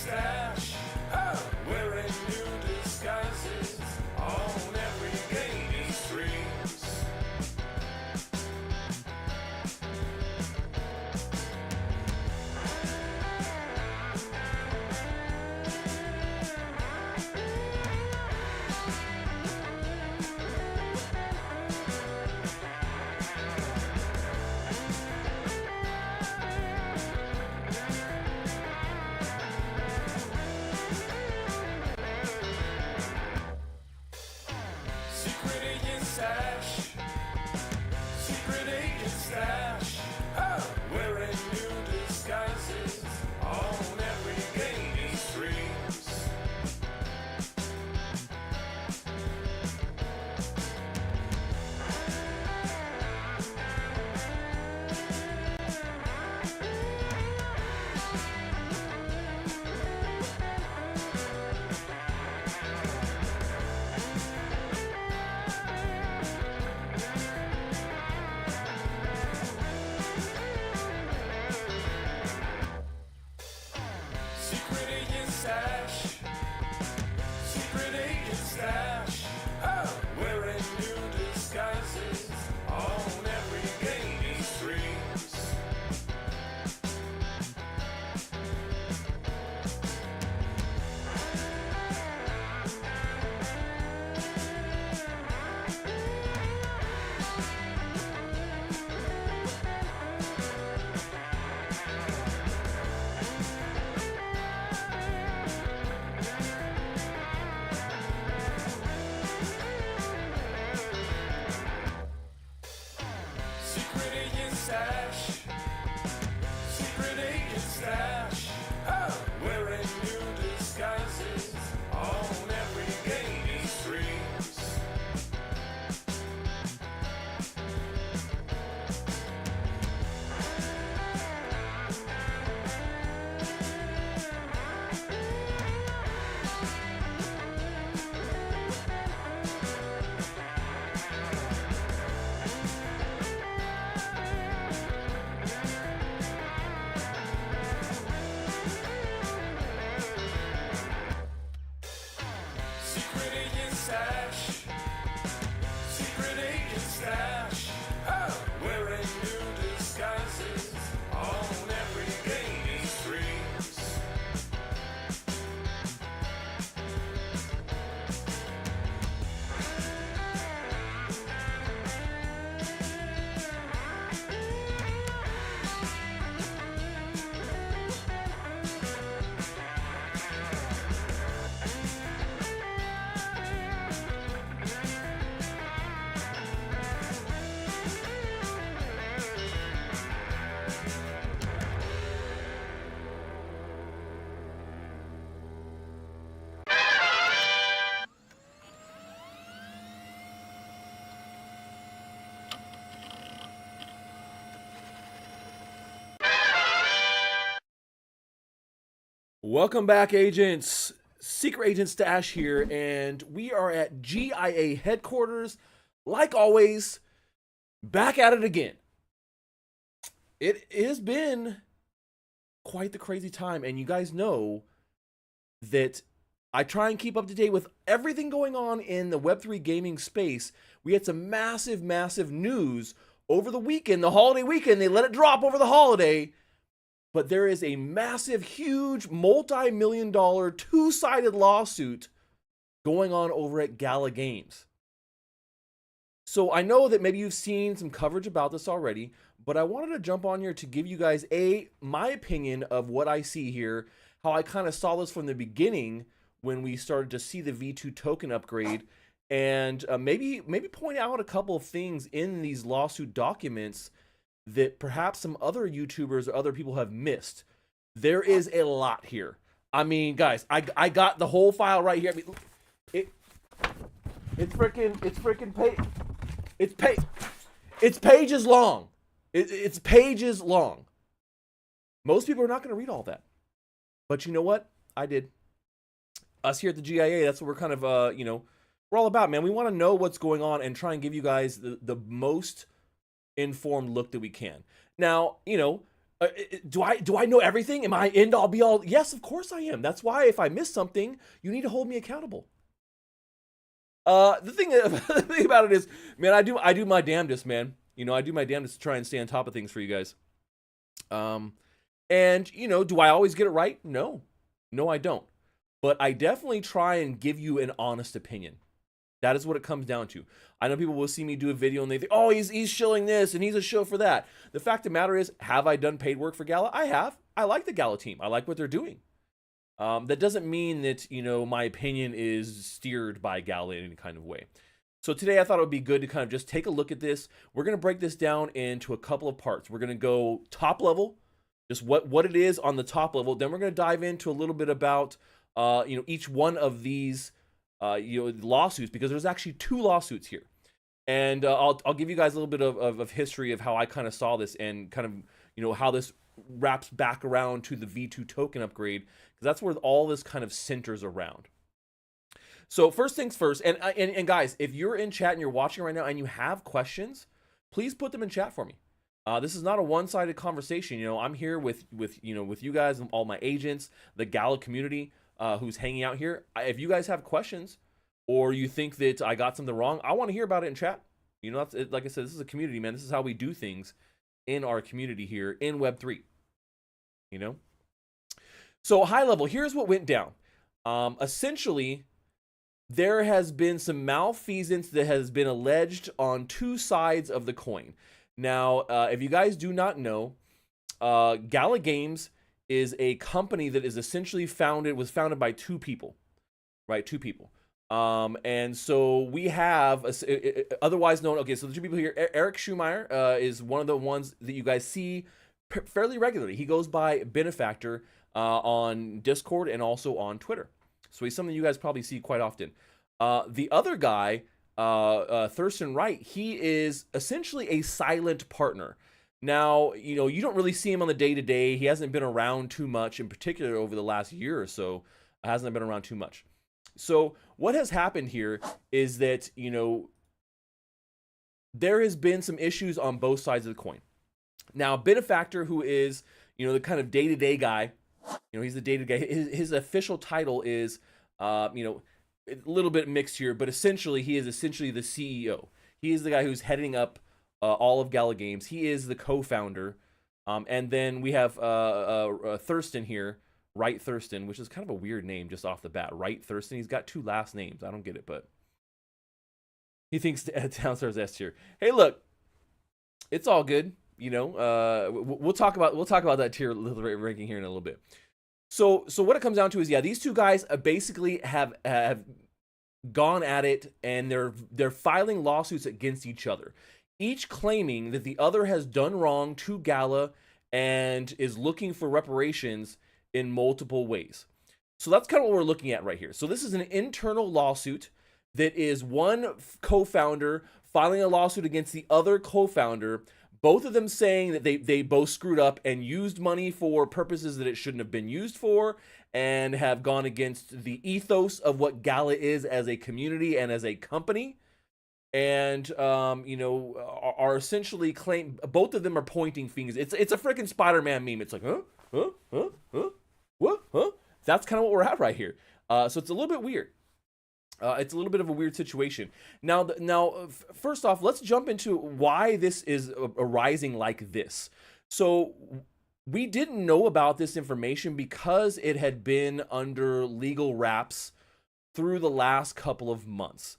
CryptoStache. Oh, wearing new disguises on every gaming streams. Secret agent stash. Secret agent stash. Oh, wearing new disguises on every gaming streams. Secret agent stash. Secret agent stash. Oh, wearing new disguises on every gaming streams. Secret agent stash. Secret agent stash. Oh, wearing new disguises on every gaming streams. Secret agent stash. Secret agent stash. Oh, wearing new disguises on every gaming streams. Welcome back, agents. Secret Agent Stash here, and we are at GIA headquarters. Like always, back at it again. It has been quite the crazy time, and you guys know that I try and keep up to date with everything going on in the Web3 gaming space. We had some massive news over the weekend, the holiday weekend. They let it drop over the holiday. But there is a massive, huge, multi-million-dollar, two-sided lawsuit going on over at Gala Games. So I know that maybe you've seen some coverage about this already, but I wanted to jump on here to give you guys my opinion of what I see here, how I kind of saw this from the beginning when we started to see the V2 token upgrade, and maybe point out a couple of things in these lawsuit documents that perhaps some other YouTubers or other people have missed. There is a lot here. I mean, guys, I got the whole file right here. I mean, it's pages long. It's pages long. Most people are not going to read all that, but you know what? I did. Us here at the GIA, that's what we're kind of we're all about, man. We want to know what's going on and try and give you guys the most informed look that we can. Now, Do I know everything? Am I end all be all? Yes, of course I am. That's why if I miss something, you need to hold me accountable. The thing, the thing about it is, man, I do my damnedest, man. You know, I do my damnedest to try and stay on top of things for you guys. And you know, do I always get it right? No, no, I don't. But I definitely try and give you an honest opinion. That is what it comes down to. I know people will see me do a video and they think, oh, he's shilling this and he's a shill for that. The fact of the matter is, have I done paid work for Gala? I have. I like the Gala team. I like what they're doing. That doesn't mean that, you know, my opinion is steered by Gala in any kind of way. So today I thought it would be good to kind of just take a look at this. We're going to break this down into a couple of parts. We're going to go top level, just what it is on the top level. Then we're going to dive into a little bit about, you know, each one of these you know, lawsuits, because there's actually 2 lawsuits here. And I'll give you guys a little bit of history of how I kind of saw this and kind of, you know, how this wraps back around to the V2 token upgrade, because that's where all this kind of centers around. So first things first, and guys, if you're in chat and you're watching right now and you have questions, please put them in chat for me. This is not a one-sided conversation. You know, I'm here with you guys, all my agents, the Gala community who's hanging out here. If you guys have questions or you think that I got something wrong, I want to hear about it in chat. You know, that's, like I said, this is a community, man. This is how we do things in our community here in Web3. You know? So high level, here's what went down. Essentially, there has been some malfeasance that has been alleged on 2 sides of the coin. Now, if you guys do not know, Gala Games is a company that is essentially was founded by 2 people, right? 2 people. And so we have, otherwise known, okay, so the 2 people here, Eric Schumacher is one of the ones that you guys see fairly regularly. He goes by Benefactor on Discord and also on Twitter. So he's something you guys probably see quite often. The other guy, Thurston Wright, he is essentially a silent partner. Now, you know, you don't really see him on the day-to-day. He hasn't been around too much, in particular over the last year or so. Hasn't been around too much. So what has happened here is that, you know, there has been some issues on both sides of the coin. Now, Benefactor, who is, you know, the kind of day-to-day guy, you know, he's the day-to-day guy. His official title is, you know, a little bit mixed here, but essentially he is essentially the CEO. He is the guy who's heading up all of Gala Games. He is the co-founder. And then we have Thurston here, Wright Thurston, which is kind of a weird name just off the bat. Wright Thurston. He's got 2 last names. I don't get it, but he thinks Downstairs S tier. Hey, look, it's all good. You know, we'll talk about that tier ranking here in a little bit. So what it comes down to is, yeah, these 2 guys basically have gone at it, and they're filing lawsuits against each other, each claiming that the other has done wrong to Gala and is looking for reparations in multiple ways. So that's kind of what we're looking at right here. So this is an internal lawsuit that is one co-founder filing a lawsuit against the other co-founder, both of them saying that they both screwed up and used money for purposes that it shouldn't have been used for, and have gone against the ethos of what Gala is as a community and as a company. And you know, are essentially both of them are pointing fingers. It's a freaking Spider-Man meme. It's like, what? That's kind of what we're at right here. So it's a little bit weird. It's a little bit of a weird situation. Now, first off, let's jump into why this is arising like this. So we didn't know about this information because it had been under legal wraps through the last couple of months.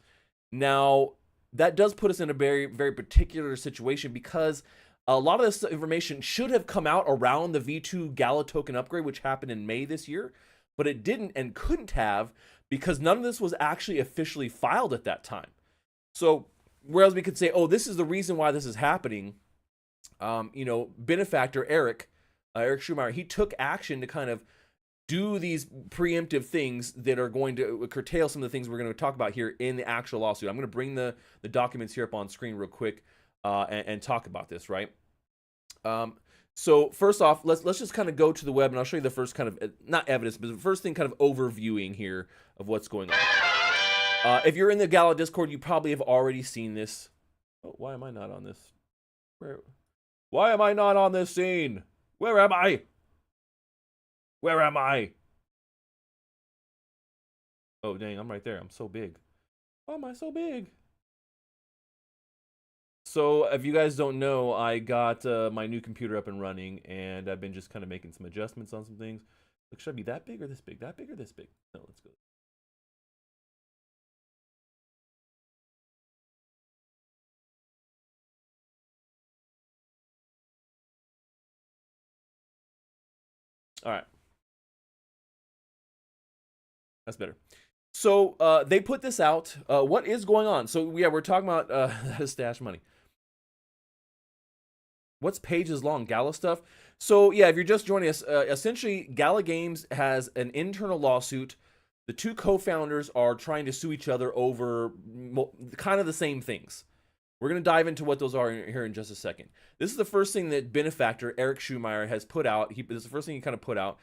Now, that does put us in a very, very particular situation, because a lot of this information should have come out around the V2 Gala token upgrade, which happened in May this year, but it didn't and couldn't have, because none of this was actually officially filed at that time. So whereas we could say, oh, this is the reason why this is happening, you know, Benefactor Eric Schumacher, he took action to kind of do these preemptive things that are going to curtail some of the things we're going to talk about here in the actual lawsuit. I'm going to bring the documents here up on screen real quick and talk about this, right? So first off, let's just kind of go to the web, and I'll show you the first kind of, not evidence, but the first thing kind of overviewing here of what's going on. If you're in the Gala Discord, you probably have already seen this. Oh, why am I not on this? Why am I not on this scene? Where am I? Where am I? Oh, dang, I'm right there. I'm so big. Why am I so big? So, if you guys don't know, I got my new computer up and running, and I've been just kind of making some adjustments on some things. Like, should I be that big or this big? That big or this big? No, let's go. All right, that's better. So, they put this out. What is going on? So, yeah, we're talking about stash money. What's pages long? Gala stuff? So, yeah, if you're just joining us, essentially, Gala Games has an internal lawsuit. The two co-founders are trying to sue each other over kind of the same things. We're going to dive into what those are here in just a second. This is the first thing that benefactor Eric Schumeyer has put out. This is the first thing he kind of put out.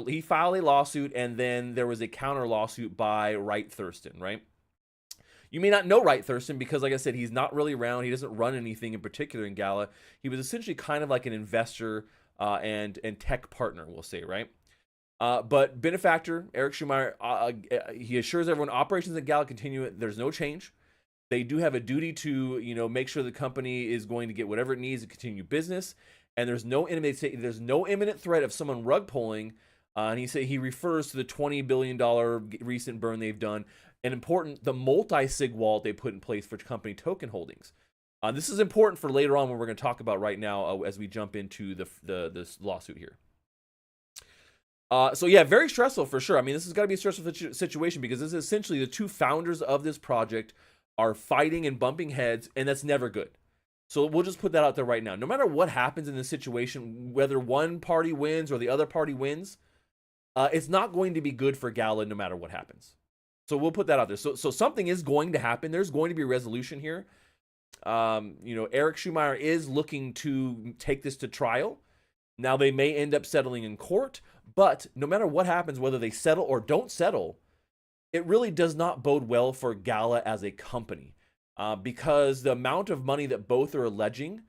He filed a lawsuit, and then there was a counter lawsuit by Wright Thurston, right? You may not know Wright Thurston because, like I said, he's not really around. He doesn't run anything in particular in Gala. He was essentially kind of like an investor and tech partner, we'll say, right? But benefactor Eric Schumeyer, he assures everyone operations at Gala continue. There's no change. They do have a duty to, make sure the company is going to get whatever it needs to continue business, and there's no imminent threat of someone rug pulling. And he refers to the $20 billion recent burn they've done, and the multi-sig wallet they put in place for company token holdings. This is important for later on when we're going to talk about right now as we jump into this lawsuit here. So yeah, very stressful for sure. I mean, this has got to be a stressful situation because this is essentially the two founders of this project are fighting and bumping heads, and that's never good. So we'll just put that out there right now. No matter what happens in this situation, whether one party wins or the other party wins, it's not going to be good for Gala no matter what happens. So we'll put that out there. So something is going to happen. There's going to be a resolution here. Eric Schumeyer is looking to take this to trial. Now they may end up settling in court, but no matter what happens, whether they settle or don't settle, it really does not bode well for Gala as a company, because the amount of money that both are alleging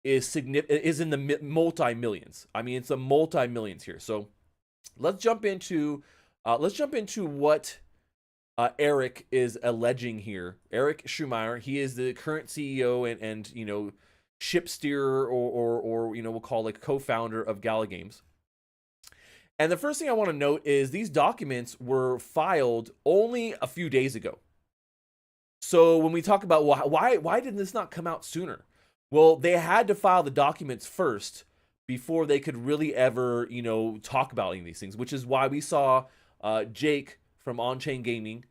is in the multi-millions. I mean, it's the multi-millions here. So let's jump into what Eric is alleging here. Eric Schumeyer, he is the current CEO and ship steerer or we'll call like co-founder of Gala Games. And the first thing I want to note is these documents were filed only a few days ago. So when we talk about why did this not come out sooner? Well, they had to file the documents first before they could really ever, talk about any of these things, which is why we saw Jake from On-Chain Gaming.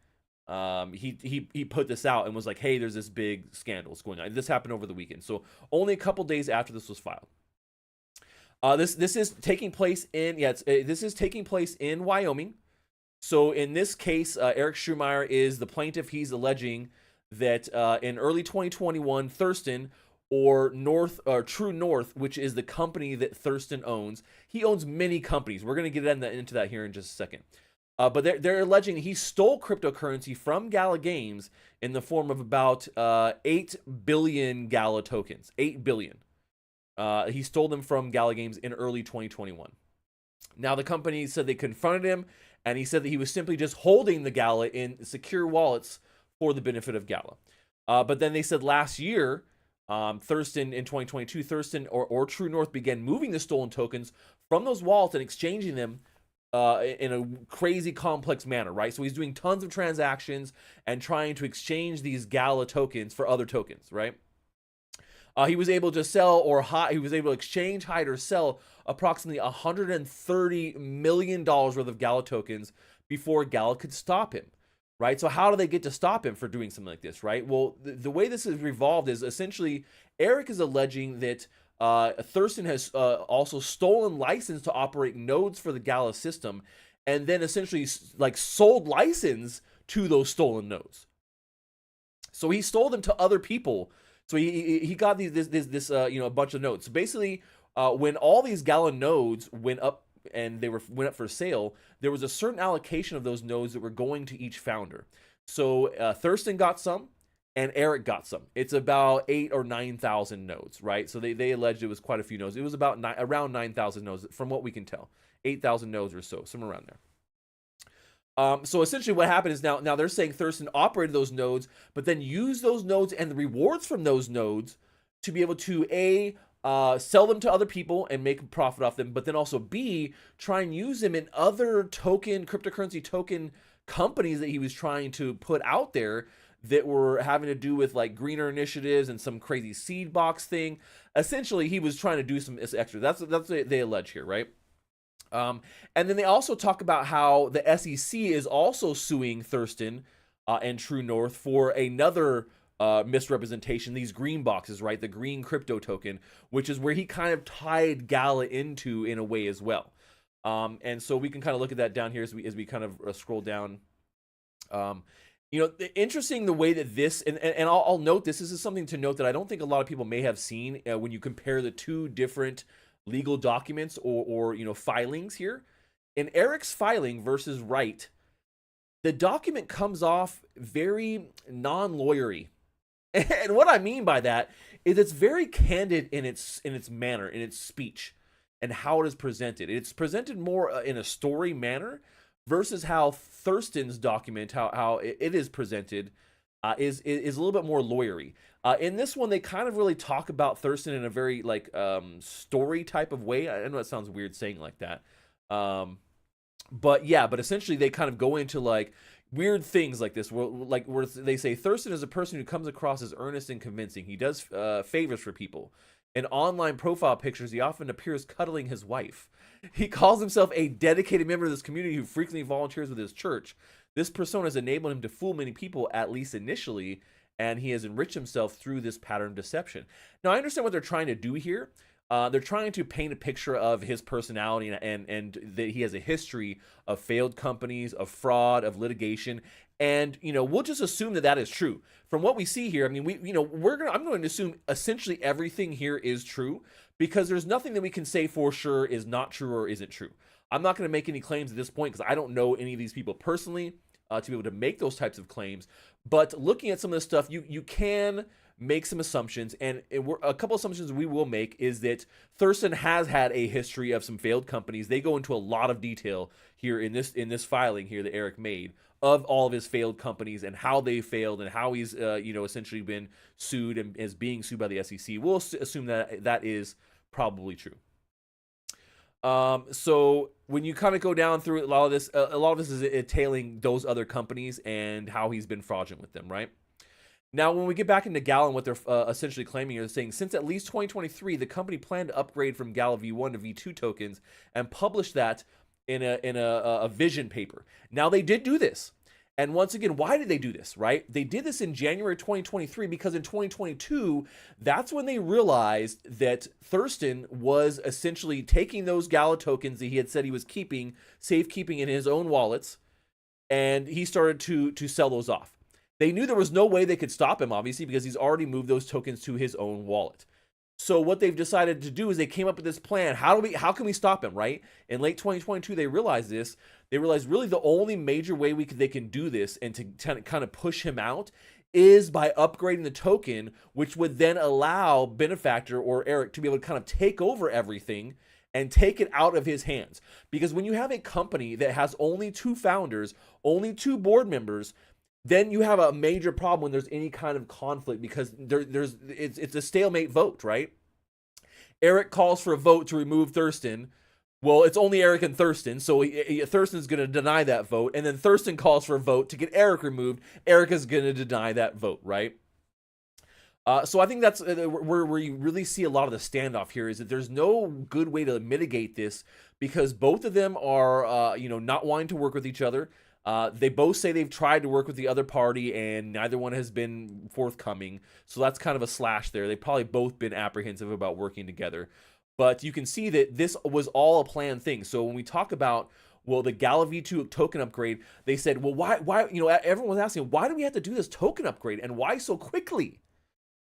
He put this out and was like, hey, there's this big scandal going on. This happened over the weekend. So only a couple days after this was filed. This is taking place in Wyoming. So in this case, Eric Schumeyer is the plaintiff. He's alleging that in early 2021, Thurston or True North, which is the company that Thurston owns, he owns many companies. We're going to get into that here in just a second. But they're alleging he stole cryptocurrency from Gala Games in the form of about 8 billion Gala tokens. 8 billion. He stole them from Gala Games in early 2021. Now, the company said they confronted him, and he said that he was simply just holding the Gala in secure wallets for the benefit of Gala. But then they said last year, Thurston in 2022, Thurston or True North began moving the stolen tokens from those wallets and exchanging them in a crazy complex manner, right? So he's doing tons of transactions and trying to exchange these Gala tokens for other tokens, right? He was able to exchange, hide, or sell approximately $130 million worth of Gala tokens before Gala could stop him, right? So how do they get to stop him for doing something like this, right? Well, the way this is revolved is essentially Eric is alleging that Thurston has also stolen license to operate nodes for the Gala system, and then essentially sold license to those stolen nodes. So he stole them to other people. So he got a bunch of nodes. So basically, when all these Gala nodes went up and went up for sale, there was a certain allocation of those nodes that were going to each founder. So Thurston got some, and Eric got some. It's about 8 or 9,000 nodes, right? So they alleged it was quite a few nodes. It was about around 9,000 nodes from what we can tell. 8,000 nodes or so, somewhere around there. So essentially what happened is now they're saying Thurston operated those nodes, but then used those nodes and the rewards from those nodes to be able to sell them to other people and make a profit off them, but then also B, try and use them in other cryptocurrency token companies that he was trying to put out there that were having to do with like greener initiatives and some crazy seed box thing. Essentially, he was trying to do some extra. That's what they allege here, right? And then they also talk about how the SEC is also suing Thurston and True North for another misrepresentation, these green boxes, right? The green crypto token, which is where he kind of tied Gala into in a way as well. And so we can kind of look at that down here as we kind of scroll down. Interesting the way that this, and I'll note this is something to note that I don't think a lot of people may have seen when you compare the two different legal documents or filings here. In Eric's filing versus Wright, the document comes off very non-lawyery. And what I mean by that is it's very candid in its manner, in its speech, and how it is presented. It's presented more in a story manner versus how Thurston's document, how it is presented, is a little bit more lawyery. In this one, they kind of really talk about Thurston in a very story type of way. I know it sounds weird saying like that, but essentially they kind of go into like weird things like this, where they say Thurston is a person who comes across as earnest and convincing. He does favors for people. In online profile pictures, he often appears cuddling his wife. He calls himself a dedicated member of this community who frequently volunteers with his church. This persona has enabled him to fool many people, at least initially, and he has enriched himself through this pattern of deception. Now, I understand what they're trying to do here. They're trying to paint a picture of his personality and that he has a history of failed companies, of fraud, of litigation, and we'll just assume that is true. From what we see here, I mean, I'm going to assume essentially everything here is true because there's nothing that we can say for sure is not true or isn't true. I'm not going to make any claims at this point because I don't know any of these people personally to be able to make those types of claims. But looking at some of this stuff, you can make some assumptions, and a couple assumptions we will make is that Thurston has had a history of some failed companies. They go into a lot of detail here in this filing here that Eric made of all of his failed companies and how they failed and how he's essentially been sued and is being sued by the SEC. We'll assume that is probably true. So when you kind of go down through a lot of this is entailing those other companies and how he's been fraudulent with them, right? Now, when we get back into Gala and what they're essentially claiming, they're saying since at least 2023, the company planned to upgrade from Gala V1 to V2 tokens and publish that in a vision paper. Now, they did do this. And once again, why did they do this, right? They did this in January 2023 because in 2022, that's when they realized that Thurston was essentially taking those Gala tokens that he had said he was safekeeping in his own wallets, and he started to sell those off. They knew there was no way they could stop him, obviously, because he's already moved those tokens to his own wallet. So what they've decided to do is they came up with this plan. How can we stop him, right? In late 2022, they realized this. They realized really the only major way they can do this and to kind of push him out is by upgrading the token, which would then allow Benefactor or Eric to be able to kind of take over everything and take it out of his hands. Because when you have a company that has only 2 founders, only 2 board members, then you have a major problem when there's any kind of conflict because it's a stalemate vote, right? Eric calls for a vote to remove Thurston. Well, it's only Eric and Thurston, so Thurston's going to deny that vote, and then Thurston calls for a vote to get Eric removed. Eric is going to deny that vote, right? So I think that's where you really see a lot of the standoff here is that there's no good way to mitigate this because both of them are, not wanting to work with each other. They both say they've tried to work with the other party and neither one has been forthcoming. So that's kind of a slash there. They've probably both been apprehensive about working together. But you can see that this was all a planned thing. So when we talk about, well, the Gala V2 token upgrade, they said, well, why, everyone was asking, why do we have to do this token upgrade and why so quickly?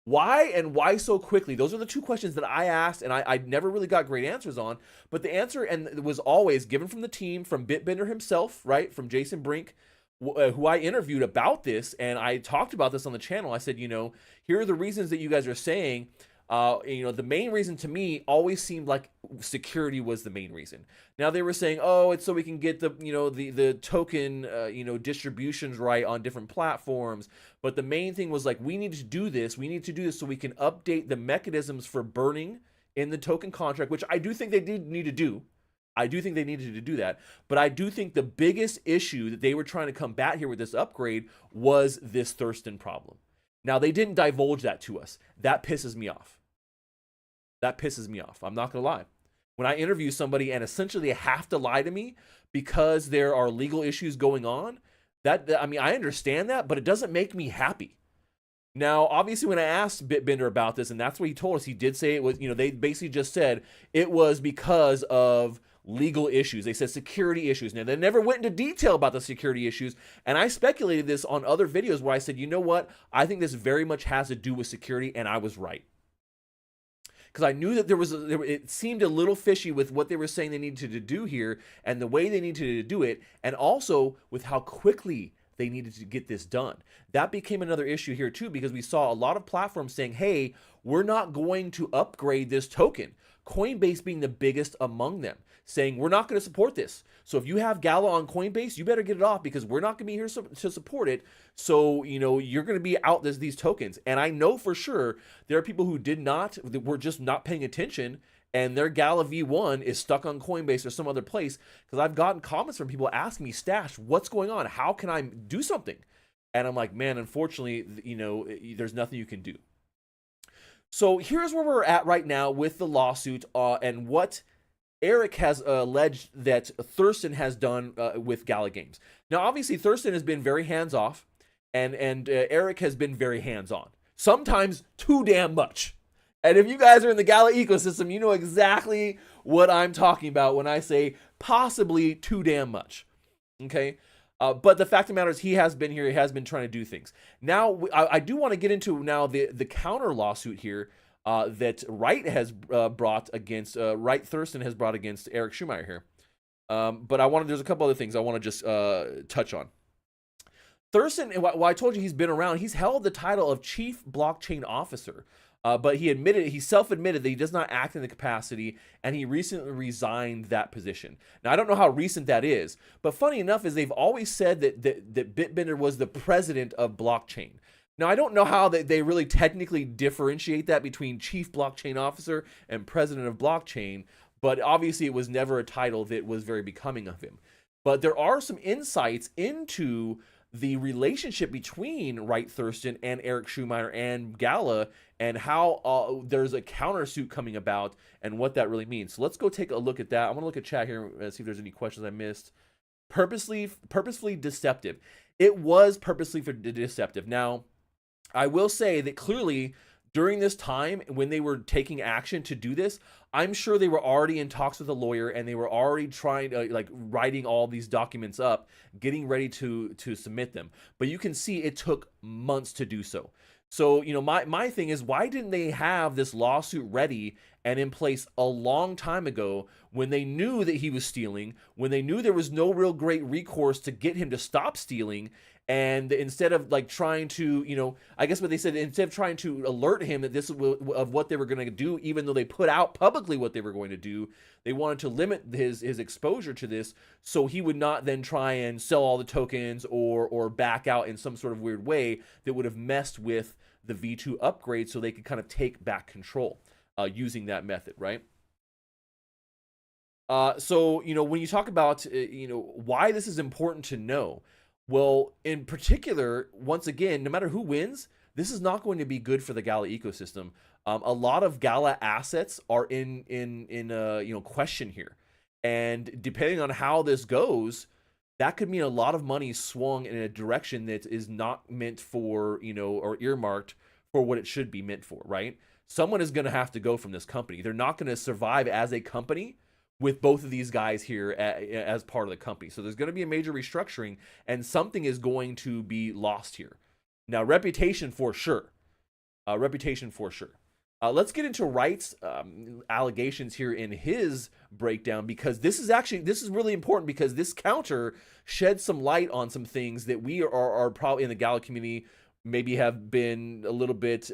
Why so quickly? Those are the 2 questions that I asked and I never really got great answers on. But the answer was always given from the team, from Bitbender himself, right? From Jason Brink, who I interviewed about this, and I talked about this on the channel. I said, here are the reasons that you guys are saying. The main reason to me always seemed like security was the main reason. Now they were saying, oh, it's so we can get the token, distributions right on different platforms. But the main thing was like, we need to do this. We need to do this so we can update the mechanisms for burning in the token contract, which I do think they did need to do. I do think they needed to do that, but I do think the biggest issue that they were trying to combat here with this upgrade was this Thurston problem. Now, they didn't divulge that to us. That pisses me off. That pisses me off. I'm not going to lie. When I interview somebody and essentially they have to lie to me because there are legal issues going on, I understand that, but it doesn't make me happy. Now, obviously, when I asked Bitbender about this, and that's what he told us, he did say it was, they basically just said it was because of legal issues. They said security issues. Now, they never went into detail about the security issues, and I speculated this on other videos where I said, you know what? I think this very much has to do with security, and I was right. Because I knew that it seemed a little fishy with what they were saying they needed to do here, and the way they needed to do it, and also with how quickly they needed to get this done. That became another issue here too, because we saw a lot of platforms saying, hey, we're not going to upgrade this token. Coinbase being the biggest among them, saying we're not going to support this. So if you have Gala on Coinbase, you better get it off because we're not going to be here to support it. So, you're going to be out these tokens. And I know for sure there are people who were just not paying attention, and their Gala V1 is stuck on Coinbase or some other place, because I've gotten comments from people asking me, Stash, what's going on? How can I do something? And I'm like, man, unfortunately, there's nothing you can do. So here's where we're at right now with the lawsuit and what Eric has alleged that Thurston has done with Gala Games. Now, obviously, Thurston has been very hands-off, and Eric has been very hands-on. Sometimes too damn much. And if you guys are in the Gala ecosystem, you know exactly what I'm talking about when I say possibly too damn much. Okay? But the fact of the matter is he has been here. He has been trying to do things. Now, I do want to get into now the counter lawsuit here that Wright has brought against, Wright Thurston has brought against Eric Schumacher here. But there's a couple other things I want to just touch on. Thurston, well, I told you he's been around. He's held the title of Chief Blockchain Officer. But he self-admitted that he does not act in the capacity, and he recently resigned that position. Now, I don't know how recent that is, but funny enough is they've always said that Bitbender was the president of blockchain. Now, I don't know how they really technically differentiate that between Chief Blockchain Officer and President of Blockchain, but obviously it was never a title that was very becoming of him. But there are some insights into the relationship between Wright Thurston and Eric Schumacher and Gala, and how there's a countersuit coming about and what that really means. So let's go take a look at that. I want to look at chat here and see if there's any questions I missed. Purposefully deceptive. It was purposely deceptive. Now, I will say that clearly during this time when they were taking action to do this, I'm sure they were already in talks with a lawyer, and they were already trying to writing all these documents up, getting ready to submit them. But you can see it took months to do so. So, my thing is, why didn't they have this lawsuit ready and in place a long time ago when they knew that he was stealing, when they knew there was no real great recourse to get him to stop stealing? And instead of trying to, I guess what they said, instead of trying to alert him that this of what they were going to do, even though they put out publicly what they were going to do, they wanted to limit his exposure to this so he would not then try and sell all the tokens or back out in some sort of weird way that would have messed with the V2 upgrade, so they could kind of take back control using that method, right? So, when you talk about, why this is important to know, well, in particular, once again, no matter who wins, this is not going to be good for the Gala ecosystem. A lot of Gala assets are in question here, and depending on how this goes, that could mean a lot of money swung in a direction that is not meant for, or earmarked for what it should be meant for, right? Someone is going to have to go from this company. They're not going to survive as a company with both of these guys here as part of the company. So there's going to be a major restructuring, and something is going to be lost here. Now, reputation for sure. Reputation for sure. Let's get into Wright's allegations here in his breakdown, because this is really important, because this counter sheds some light on some things that we are probably in the Gala community maybe have been a little bit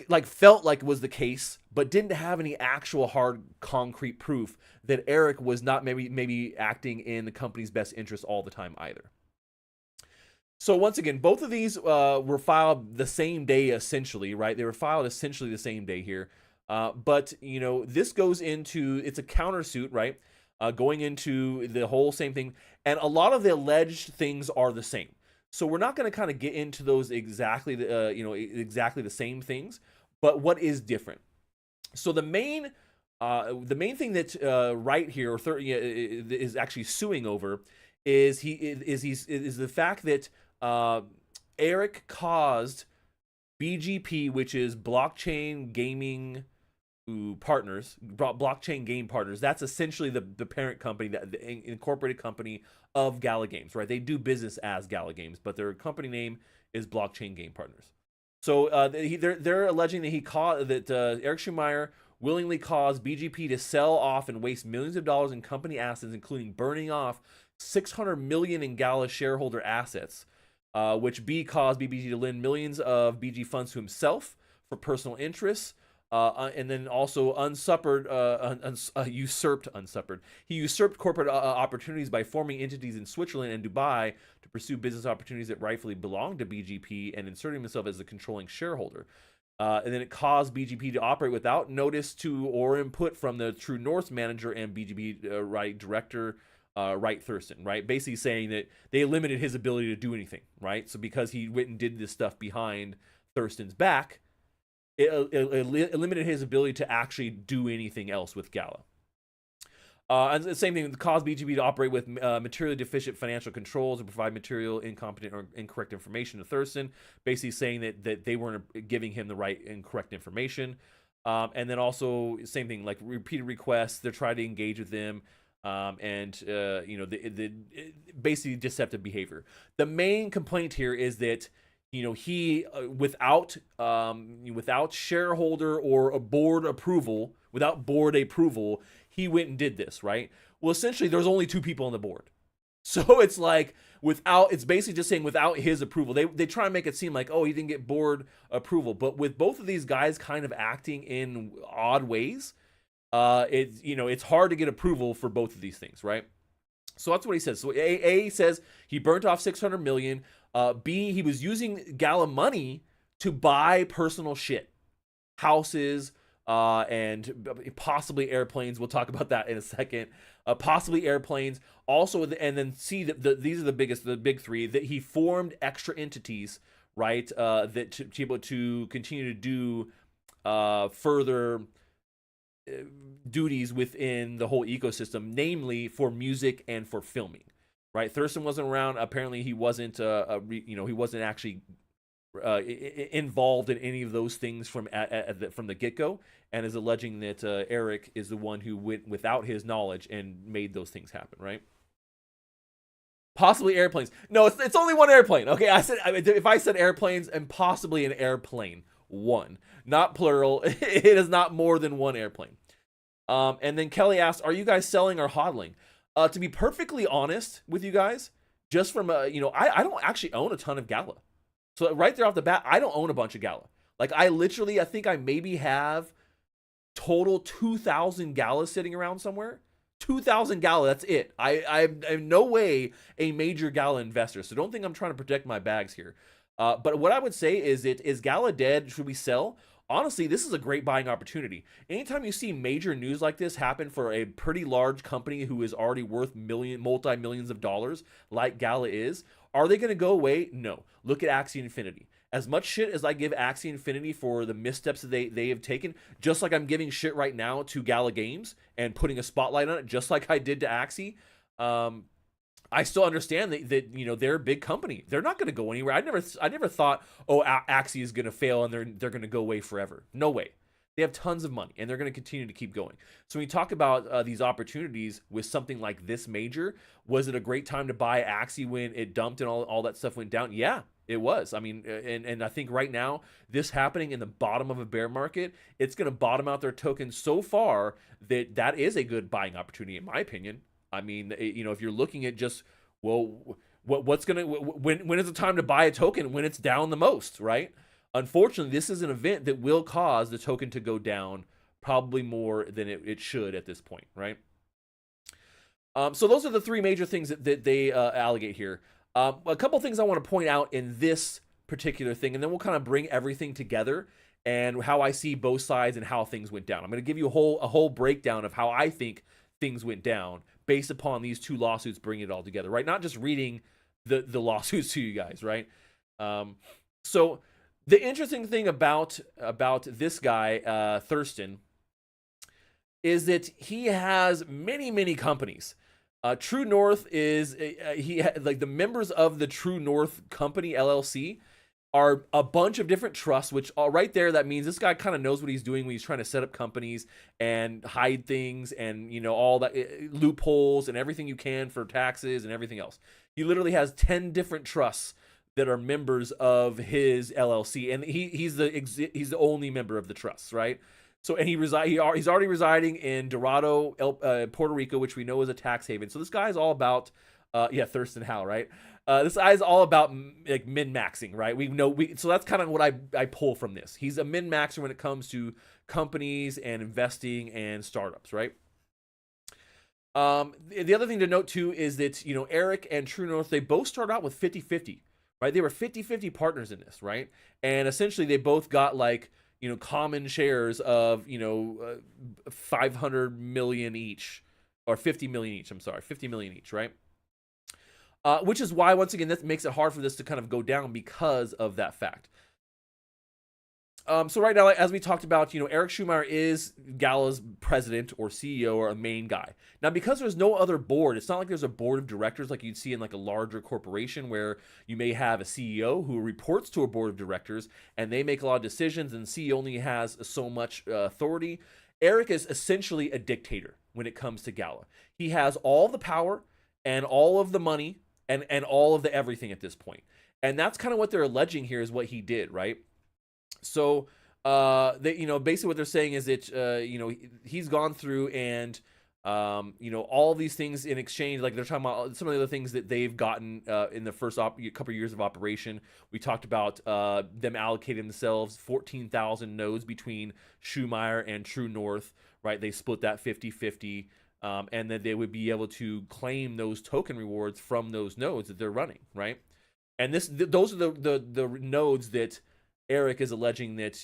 like felt like was the case, but didn't have any actual hard concrete proof that Eric was not maybe acting in the company's best interest all the time either. So once again, both of these were filed the same day, essentially, right? They were filed essentially the same day here. But, this goes into, it's a countersuit, right? Going into the whole same thing. And a lot of the alleged things are the same. So we're not going to kind of get into those exactly the same things. But what is different? So the main thing that Wright here is actually suing over is the fact that Eric caused BGP, which is blockchain gaming partners, blockchain game partners. That's essentially the parent company, the incorporated company of Gala Games, right? They do business as Gala Games, but their company name is Blockchain Game Partners. So they're alleging that Eric Schumacher willingly caused BGP to sell off and waste millions of dollars in company assets, including burning off $600 million in Gala shareholder assets, which caused BBG to lend millions of BG funds to himself for personal interests, and then also He usurped corporate opportunities by forming entities in Switzerland and Dubai to pursue business opportunities that rightfully belonged to BGP and inserting himself as the controlling shareholder. And then it caused BGP to operate without notice to or input from the True North manager and BGP director, Wright Thurston, right? Basically saying that they limited his ability to do anything, right? So because he went and did this stuff behind Thurston's back, it limited his ability to actually do anything else with Gala. And the same thing caused BGP to operate with materially deficient financial controls and provide material incompetent or incorrect information to Thurston, basically saying that they weren't giving him the right and correct information. And then also same thing, like repeated requests, they're trying to engage with them. The basically deceptive behavior. The main complaint here is that he without shareholder or a board approval, he went and did this, right? Well, essentially, there's only two people on the board, so it's like it's basically just saying without his approval. They try and make it seem like, oh, he didn't get board approval, but with both of these guys kind of acting in odd ways, it's hard to get approval for both of these things, right? So that's what he says. So A says he burnt off $600 million. B, he was using Gala money to buy personal shit, houses, and possibly airplanes. We'll talk about that in a second. Possibly airplanes. Also, and then C, these are the big three, that he formed extra entities, right? That to be able to continue to do further duties within the whole ecosystem, namely for music and for filming, right? Thurston wasn't around. Apparently, he wasn't. He wasn't actually involved in any of those things from the get-go, and is alleging that Eric is the one who went without his knowledge and made those things happen, right? Possibly airplanes. No, it's only one airplane. Okay, if I said airplanes and possibly an airplane, one, not plural. It is not more than one airplane. And then Kelly asked, "Are you guys selling or hodling?" To be perfectly honest with you guys, just from I don't actually own a ton of Gala. So right there off the bat, I don't own a bunch of Gala. Like I think I maybe have total 2,000 Gala sitting around somewhere. 2,000 Gala, that's it. I'm in no way a major Gala investor, so don't think I'm trying to protect my bags here. But what I would say is Gala dead? Should we sell? Honestly, this is a great buying opportunity. Anytime you see major news like this happen for a pretty large company who is already worth multi-millions of dollars, like Gala is, are they going to go away? No. Look at Axie Infinity. As much shit as I give Axie Infinity for the missteps that they have taken, just like I'm giving shit right now to Gala Games and putting a spotlight on it, just like I did to Axie, I still understand that they're a big company. They're not going to go anywhere. I never thought, oh, Axie is going to fail and they're going to go away forever. No way. They have tons of money and they're going to continue to keep going. So when we talk about these opportunities with something like this major, was it a great time to buy Axie when it dumped and all that stuff went down? Yeah, It was. I mean, and I think right now, this happening in the bottom of a bear market, it's going to bottom out their token so far that that is a good buying opportunity, in my opinion. I mean, if you're looking at just, well, what's going to, when is the time to buy a token? When it's down the most, right? Unfortunately, this is an event that will cause the token to go down probably more than it should at this point, right? So those are the three major things that they allegate here. A couple things I want to point out in this particular thing, and then we'll kind of bring everything together and how I see both sides and how things went down. I'm going to give you a whole breakdown of how I think things went down based upon these two lawsuits, bringing it all together, right? Not just reading the lawsuits to you guys, right? So the interesting thing about this guy, Thurston, is that he has many companies. True North is like the members of the True North Company LLC are a bunch of different trusts, which right there, that means this guy kind of knows what he's doing when he's trying to set up companies and hide things and, all that loopholes and everything you can for taxes and everything else. He literally has 10 different trusts that are members of his LLC, and he's the only member of the trusts, right? So, and he's already residing in Dorado, Puerto Rico, which we know is a tax haven. So this guy is all about, Thurston Howell, right? This guy is all about like min-maxing, right? So that's kind of what I pull from this. He's a min-maxer when it comes to companies and investing and startups, right? The other thing to note too is that, Eric and True North, they both started out with 50-50, right? They were 50-50 partners in this, right? And essentially they both got like, common shares of, 500 million each, or 50 million each. I'm sorry, 50 million each, right? Which is why, once again, that makes it hard for this to kind of go down because of that fact. So right now, as we talked about, Eric Schumacher is Gala's president or CEO or a main guy. Now, because there's no other board, it's not like there's a board of directors like you'd see in like a larger corporation where you may have a CEO who reports to a board of directors and they make a lot of decisions and the CEO only has so much authority. Eric is essentially a dictator when it comes to Gala. He has all the power and all of the money and all of the everything at this point. And that's kind of what they're alleging here is what he did, right? So, basically what they're saying is that, he's gone through and, all these things in exchange, like they're talking about some of the other things that they've gotten in the first couple of years of operation. We talked about them allocating themselves 14,000 nodes between Schumacher and True North, right? They split that 50-50, and then they would be able to claim those token rewards from those nodes that they're running, right? And those are the nodes that Eric is alleging that,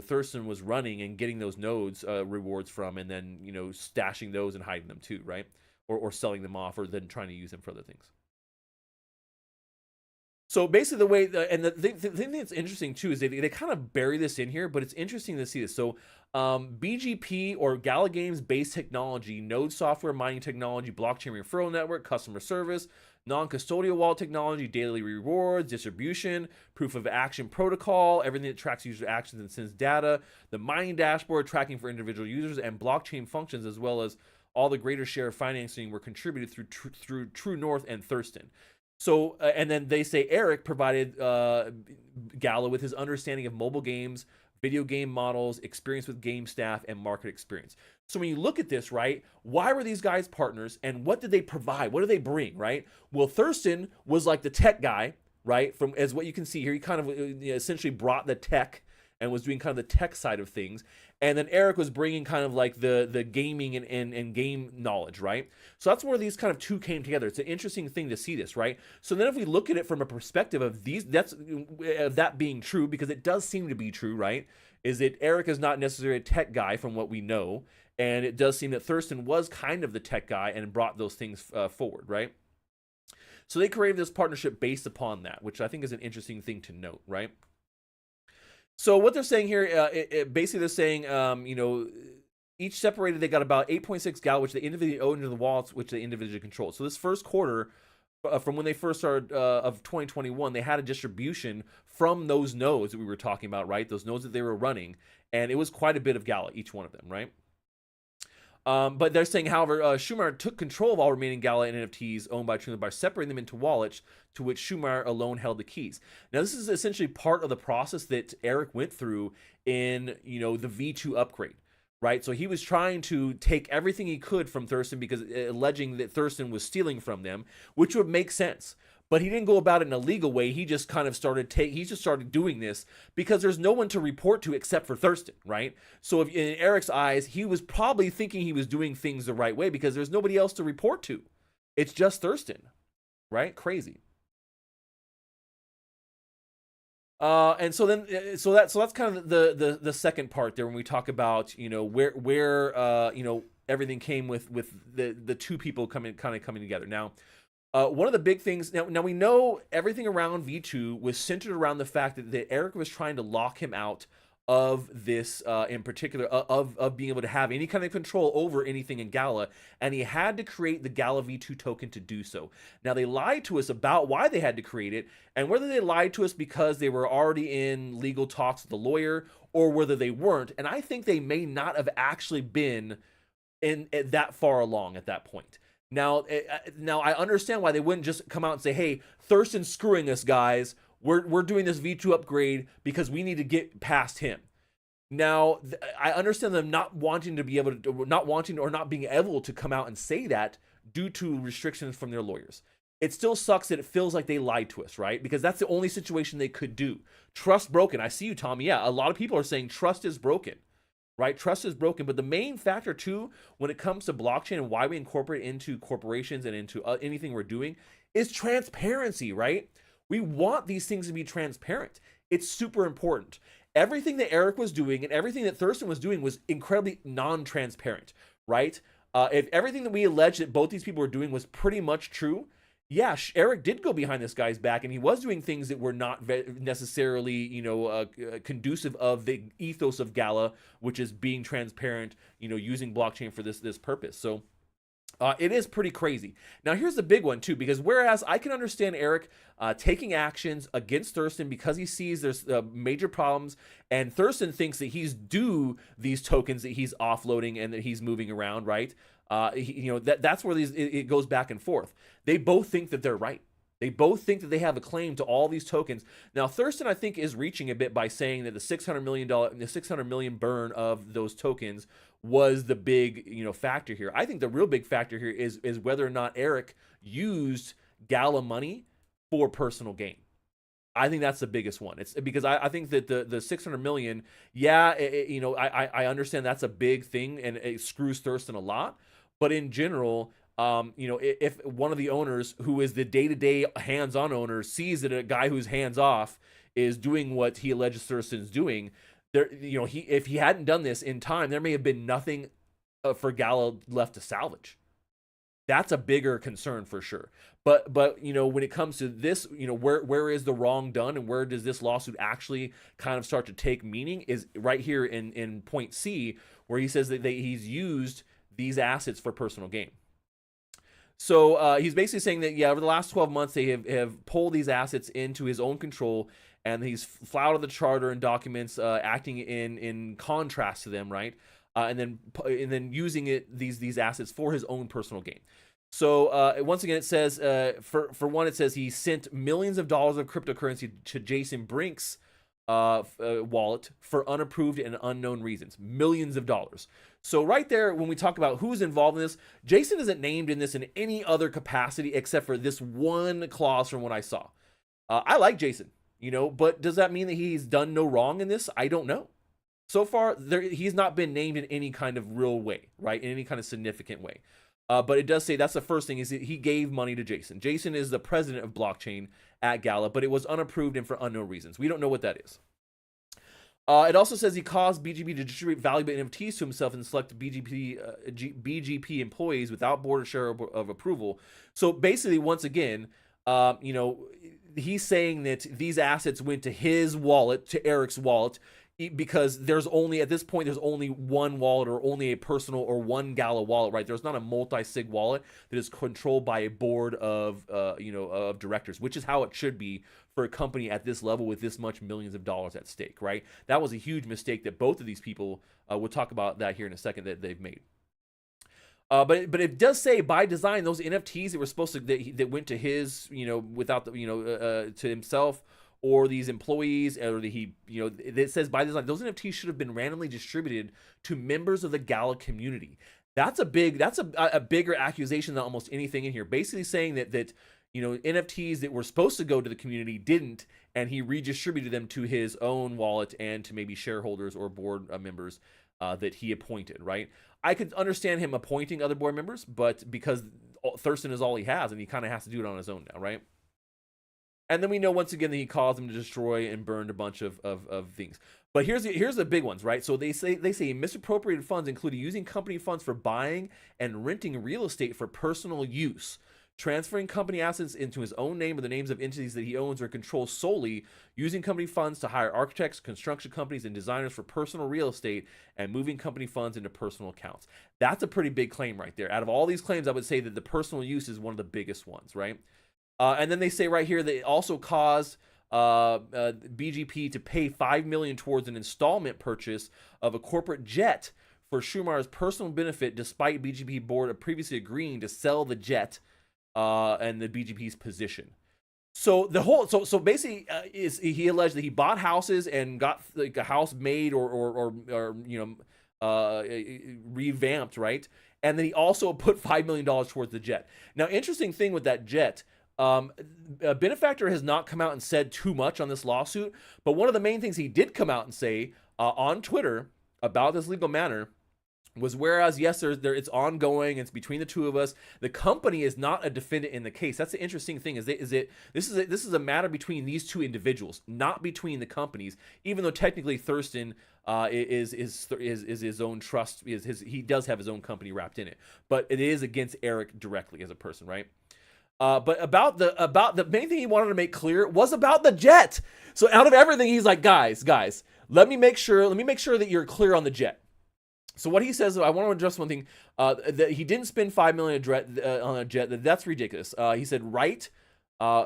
Thurston was running and getting those nodes rewards from, and then, stashing those and hiding them too, right? Or selling them off, or then trying to use them for other things. So basically the way, the thing that's interesting too is they kind of bury this in here, but it's interesting to see this. So BGP or Gala Games based technology, node software, mining technology, blockchain referral network, customer service, non-custodial wallet technology, daily rewards, distribution, proof of action protocol, everything that tracks user actions and sends data, the mining dashboard, tracking for individual users, and blockchain functions, as well as all the greater share of financing were contributed through True North and Thurston. So, and then they say Eric provided Gala with his understanding of mobile games, video game models, experience with game staff, and market experience. So when you look at this, right, why were these guys partners and what did they provide? What do they bring, right? Well, Thurston was like the tech guy, right? As what you can see here, he kind of essentially brought the tech and was doing kind of the tech side of things. And then Eric was bringing kind of like the gaming and game knowledge, right? So that's where these kind of two came together. It's an interesting thing to see this, right? So then if we look at it from a perspective of that being true, because it does seem to be true, right? Is that Eric is not necessarily a tech guy from what we know. And it does seem that Thurston was kind of the tech guy and brought those things forward, right? So they created this partnership based upon that, which I think is an interesting thing to note, right? So what they're saying here, basically they're saying, each separated, they got about 8.6 Gal, which they individually owned into the wallets, which they individually controlled. So this first quarter, from when they first started of 2021, they had a distribution from those nodes that we were talking about, right? Those nodes that they were running, and it was quite a bit of Gala, each one of them, right? But they're saying, however, Schumacher took control of all remaining Gala NFTs owned by Trinity by separating them into wallets to which Schumacher alone held the keys. Now, this is essentially part of the process that Eric went through in, the V2 upgrade, right? So he was trying to take everything he could from Thurston because alleging that Thurston was stealing from them, which would make sense. But he didn't go about it in a legal way. He just kind of started doing this because there's no one to report to except for Thurston, right? So if in Eric's eyes, he was probably thinking he was doing things the right way because there's nobody else to report to. It's just Thurston, right? Crazy. And so that's kind of the second part there when we talk about where everything came with the two people coming together. Now, one of the big things now we know everything around V2 was centered around the fact that Eric was trying to lock him out of this in particular of being able to have any kind of control over anything in Gala, and he had to create the Gala V2 token to do so. Now they lied to us about why they had to create it, and whether they lied to us because they were already in legal talks with the lawyer or whether they weren't, and I think they may not have actually been in that far along at that point. Now I understand why they wouldn't just come out and say, "Hey, Thurston's screwing us, guys. We're doing this V2 upgrade because we need to get past him." Now, I understand them not wanting to be able to, not wanting or not being able to come out and say that due to restrictions from their lawyers. It still sucks that it feels like they lied to us, right? Because that's the only situation they could do. Trust broken. I see you, Tommy. Yeah, a lot of people are saying trust is broken, right? Trust is broken. But the main factor, too, when it comes to blockchain and why we incorporate into corporations and into anything we're doing is transparency, right? We want these things to be transparent. It's super important. Everything that Eric was doing and everything that Thurston was doing was incredibly non-transparent, right? If everything that we alleged that both these people were doing was pretty much true, yeah, Eric did go behind this guy's back, and he was doing things that were not necessarily, conducive of the ethos of Gala, which is being transparent, using blockchain for this purpose. So it is pretty crazy. Now, here's the big one, too, because whereas I can understand Eric taking actions against Thurston because he sees there's major problems, and Thurston thinks that he's due these tokens that he's offloading and that he's moving around, right? That's where it goes back and forth. They both think that they're right. They both think that they have a claim to all these tokens. Now, Thurston, I think, is reaching a bit by saying that the $600 million burn of those tokens was the big, factor here. I think the real big factor here is whether or not Eric used Gala money for personal gain. I think that's the biggest one. It's because I think that the 600 million, yeah, I understand that's a big thing and it screws Thurston a lot. But in general, if one of the owners who is the day-to-day hands-on owner sees that a guy who's hands-off is doing what he alleges Thurston's doing, if he hadn't done this in time, there may have been nothing for Gala left to salvage. That's a bigger concern for sure. But when it comes to this, where is the wrong done and where does this lawsuit actually kind of start to take meaning is right here in point C, where he says that he's used these assets for personal gain. So he's basically saying that, yeah, over the last 12 months, they have pulled these assets into his own control, and he's flouted the charter and documents, acting in contrast to them, right? And then using these assets for his own personal gain. So once again, it says for one, it says he sent millions of dollars of cryptocurrency to Jason Brink's wallet for unapproved and unknown reasons. Millions of dollars. So right there, when we talk about who's involved in this, Jason isn't named in this in any other capacity except for this one clause from what I saw. I like Jason, but does that mean that he's done no wrong in this? I don't know. So far, he's not been named in any kind of real way, right? In any kind of significant way. But it does say that's the first thing is that he gave money to Jason. Jason is the president of blockchain at Gala, but it was unapproved and for unknown reasons. We don't know what that is. It also says he caused BGP to distribute valuable NFTs to himself and select BGP employees without board or share of approval. So basically, once again, he's saying that these assets went to his wallet, to Eric's wallet, because at this point there's only one wallet or only a personal or one Gala wallet, right? There's not a multi-sig wallet that is controlled by a board of of directors, which is how it should be for a company at this level with this much millions of dollars at stake, right? That was a huge mistake that both of these people, we'll talk about that here in a second, that they've made. But it does say by design those NFTs that were supposed to that went to his, without the, to himself or these employees, or it says by design those NFTs should have been randomly distributed to members of the Gala community. That's a bigger accusation than almost anything in here. Basically saying that NFTs that were supposed to go to the community didn't, and he redistributed them to his own wallet and to maybe shareholders or board members that he appointed, right? I could understand him appointing other board members, but because Thurston is all he has, and he kind of has to do it on his own now, right? And then we know once again that he caused them to destroy and burned a bunch of things. But here's the big ones, right? So they say misappropriated funds, including using company funds for buying and renting real estate for personal use, transferring company assets into his own name or the names of entities that he owns or controls solely, using company funds to hire architects, construction companies, and designers for personal real estate, and moving company funds into personal accounts. That's a pretty big claim right there. Out of all these claims, I would say that the personal use is one of the biggest ones, right? And then they say right here that it also caused BGP to pay $5 million towards an installment purchase of a corporate jet for Schumacher's personal benefit, despite BGP board previously agreeing to sell the jet and the BGP's position. So the whole so basically is he alleged that he bought houses and got like a house made or revamped, right? And then he also put $5 million towards the jet. Now, interesting thing with that jet. Benefactor has not come out and said too much on this lawsuit, but one of the main things he did come out and say on Twitter about this legal matter was, whereas yes, it's ongoing, it's between the two of us, the company is not a defendant in the case. That's the interesting thing. This is a matter between these two individuals, not between the companies. Even though technically Thurston is his own trust, he does have his own company wrapped in it, but it is against Eric directly as a person, right? But about the main thing he wanted to make clear was about the jet. So out of everything, he's like, guys, let me make sure that you're clear on the jet. So what he says, I want to address one thing, that he didn't spend $5 million on a jet. That's ridiculous. He said, Wright,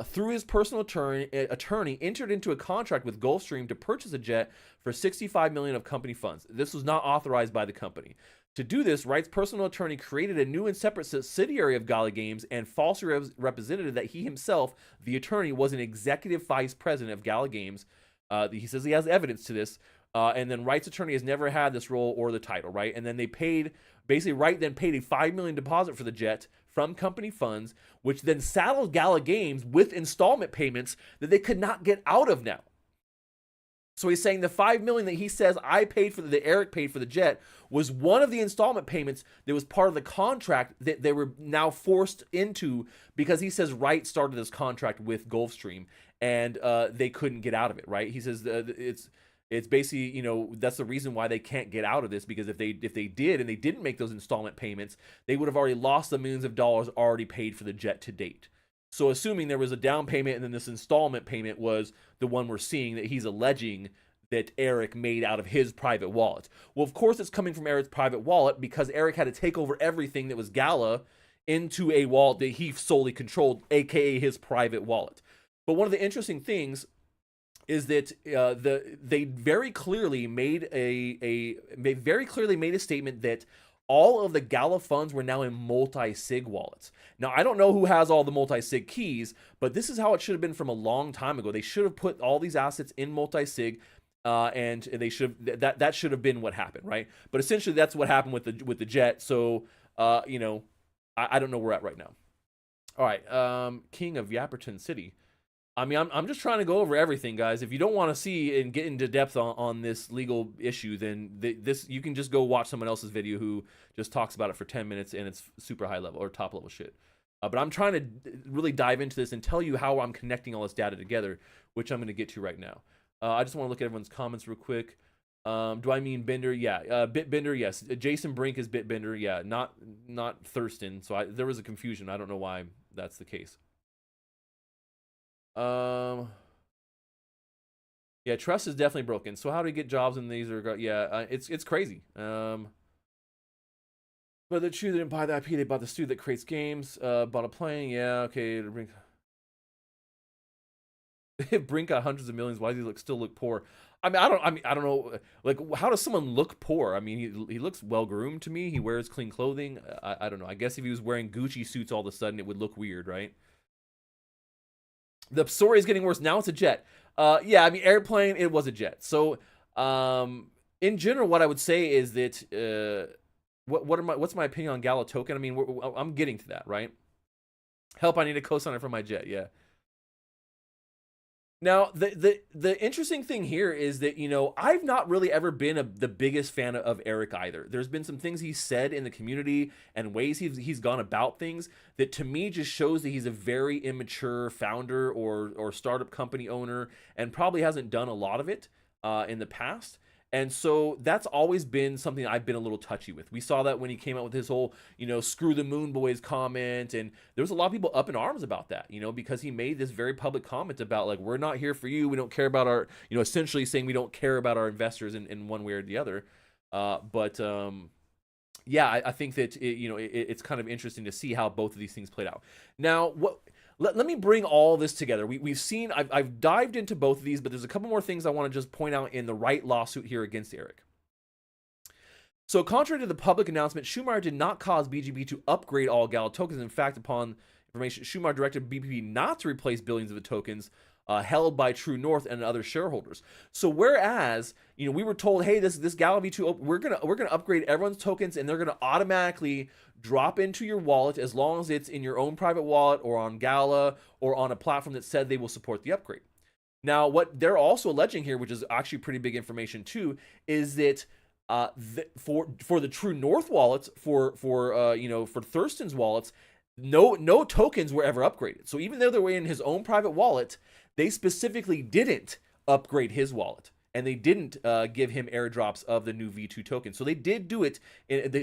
through his personal attorney, entered into a contract with Gulfstream to purchase a jet for $65 million of company funds. This was not authorized by the company. To do this, Wright's personal attorney created a new and separate subsidiary of Gala Games and falsely represented that he himself, the attorney, was an executive vice president of Gala Games. He says he has evidence to this. And then Wright's attorney has never had this role or the title, right? And then Wright then paid a $5 million deposit for the jet from company funds, which then saddled Gala Games with installment payments that they could not get out of now. So he's saying the $5 million that he says Eric paid for the jet was one of the installment payments that was part of the contract that they were now forced into, because he says Wright started this contract with Gulfstream and they couldn't get out of it, right? He says it's basically, that's the reason why they can't get out of this, because if they did and they didn't make those installment payments, they would have already lost the millions of dollars already paid for the jet to date. So assuming there was a down payment and then this installment payment was the one we're seeing that he's alleging that Eric made out of his private wallet. Well, of course it's coming from Eric's private wallet, because Eric had to take over everything that was Gala into a wallet that he solely controlled, aka his private wallet. But one of the interesting things is that they very clearly made a statement that all of the Gala funds were now in multi-sig wallets. Now, I don't know who has all the multi-sig keys, but this is how it should have been from a long time ago. They should have put all these assets in multi-sig, and they should that should have been what happened, right? But essentially, that's what happened with the jet. So, I don't know where we're at right now. All right, King of Yapperton City. I mean, I'm just trying to go over everything, guys. If you don't want to see and get into depth on this legal issue, then you can just go watch someone else's video who just talks about it for 10 minutes and it's super high level or top level shit. But I'm trying to really dive into this and tell you how I'm connecting all this data together, which I'm going to get to right now. I just want to look at everyone's comments real quick. Do I mean Bender? Yeah. Bitbender, yes. Jason Brink is Bitbender. Yeah, not Thurston. So there was a confusion. I don't know why that's the case. Yeah, trust is definitely broken. So how do we get jobs in these? It's crazy. But the true, they didn't buy the IP. They bought the studio that creates games. Bought a plane. Yeah, okay. Brink got hundreds of millions. Why does he still look poor? I don't know. Like, how does someone look poor? I mean, he looks well groomed to me. He wears clean clothing. I don't know. I guess if he was wearing Gucci suits all of a sudden, it would look weird, right? The story is getting worse. Now it's a jet. Yeah, I mean, airplane. It was a jet. So, in general, what I would say is that what's my opinion on Gala token? I mean, I'm getting to that, right? Help! I need a cosigner for my jet. Yeah. Now, the interesting thing here is that, I've not really ever been the biggest fan of Eric either. There's been some things he's said in the community and ways he's gone about things that to me just shows that he's a very immature founder or startup company owner and probably hasn't done a lot of it in the past. And so that's always been something I've been a little touchy with. We saw that when he came out with his whole, screw the moon boys comment. And there was a lot of people up in arms about that, because he made this very public comment about, like, we're not here for you. We don't care about our, essentially saying we don't care about our investors in one way or the other. Yeah, I think that, it's kind of interesting to see how both of these things played out. Now, let me bring all this together. We've seen, I've dived into both of these, but there's a couple more things I want to just point out in the right lawsuit here against Eric. So contrary to the public announcement, Schumacher did not cause BGB to upgrade all Gala tokens. In fact, upon information, Schumacher directed BBB not to replace billions of the tokens held by True North and other shareholders. So whereas, we were told, hey, this Gala V2, we're gonna upgrade everyone's tokens and they're gonna automatically drop into your wallet as long as it's in your own private wallet or on Gala or on a platform that said they will support the upgrade. Now, what they're also alleging here, which is actually pretty big information too, is that for the True North wallets, for Thurston's wallets, no tokens were ever upgraded. So even though they were in his own private wallet, they specifically didn't upgrade his wallet. And they didn't give him airdrops of the new V2 token. So they did do it.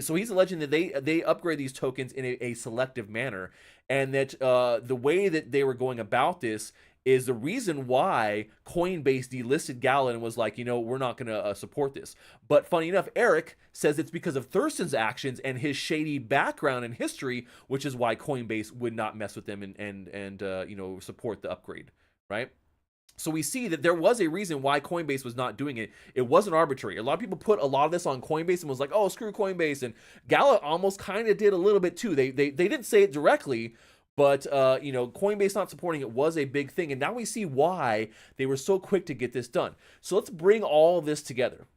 So he's alleging that they upgrade these tokens in a selective manner. And that the way that they were going about this is the reason why Coinbase delisted Gala and was like, we're not going to support this. But funny enough, Eric says it's because of Thurston's actions and his shady background and history, which is why Coinbase would not mess with them and support the upgrade, right? So we see that there was a reason why Coinbase was not doing it. It wasn't arbitrary. A lot of people put a lot of this on Coinbase and was like, oh, screw Coinbase. And Gala almost kind of did a little bit too. They didn't say it directly, but Coinbase not supporting it was a big thing. And now we see why they were so quick to get this done. So let's bring all of this together.